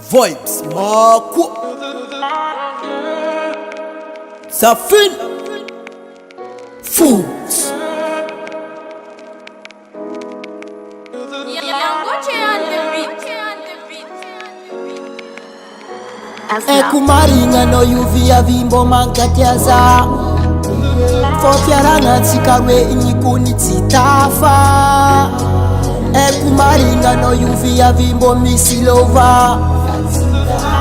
Vibes, Marco Safin Foods Ekumaringa no yuvia vimbo mankatiaza Fofiaranga tsikarwe inyikuni tsitafa Ekumaringa no yuvia vimbo misilova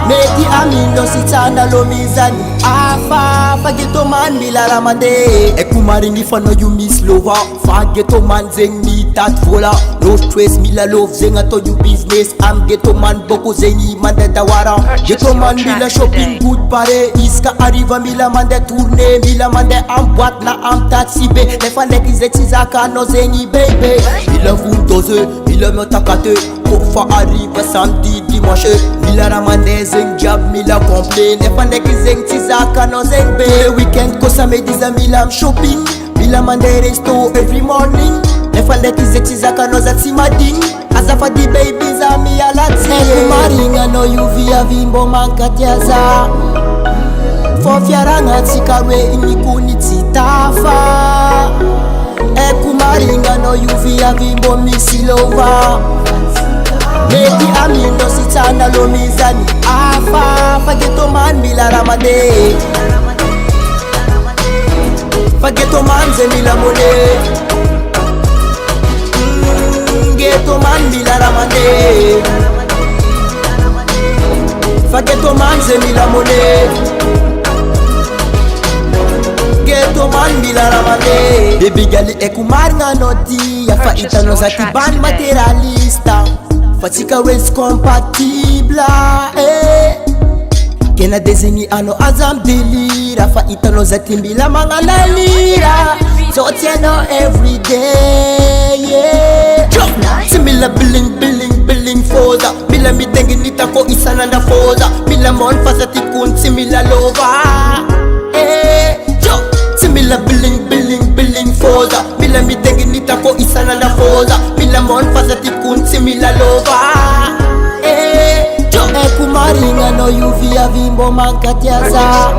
Meti amindo sitana lo mizani afa Fageto man mila ramande Ekumaringi fano you miss lova Fageto man zeng mi tat vola No stress mila love zeng ato you business Am ghetto man boko zengi mande dawara Ghetto man mila shopping good pare Iska arriva mila mande tourne Mila mande am boîte na am taxi be Nefa neki zexizaka no zengi baby Mila fundoze, mila motakate Kofa arriva samedi dimanche Mila ramande zeng job mila complain Nefa neki zexizaka no zeng be The weekend kosa me diza mila am shopping Mila mande resto every morning Nefa neki zexizaka no zati mading Azafa di babies a mi alati Ekumaringa no yuvia vimbo mankatiaza Fofiaranga tsikarwe inyikuni tsitafa Ekumaringa no yuvia vimbo misilova Meti amindo sitana lo mizani afa Fageto man mila ramade Fageto man ze mila mone Ghetto man mila ramade Fageto man ze mila mone Ghetto man mila ramade Baby gali ekumaringa noti Yafa itano zati ban materialista Fatika wens compatible Kena dezeni ano azam delira Fa itano zati mbila mangana lira So tieno everyday yeah. Simila billing foza Mila midengi nitako isana na foza Mila mon fasati kun simila lova Simila billing foza Mila midengi nitako isana na foza Mila mon fasati kun simila lova Ekumaringa no yuvia vimbo mankatiaza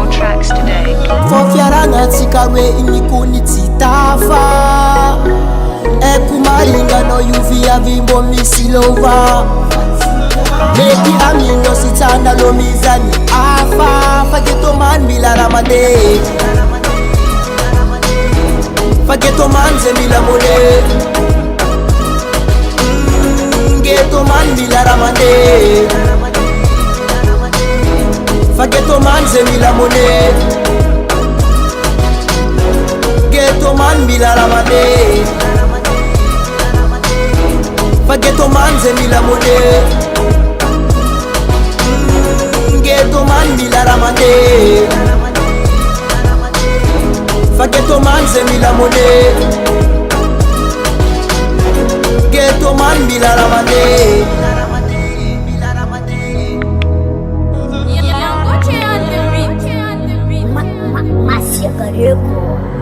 Fofiaranga tsikarwe inyikuni tsitafa Ekumaringa no yuvia vimbo misilova Meti amindo sitana lo mizani afa Fageto man mila ramade Fageto man ze mila mone Ghetto man mila ramade Fageto man ze mila mone Ghetto man mila ramade Fageto man ze mila mone Ghetto man mila ramade Fageto man ze mila mone Ghetto man mila ramade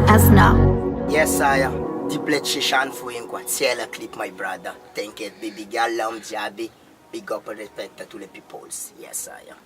Afna. Yes, I am. The blood shishan for him. Tiens clip, my brother. Thank you, baby girl, Jabi. Big up and respect to the peoples. Yes, I am.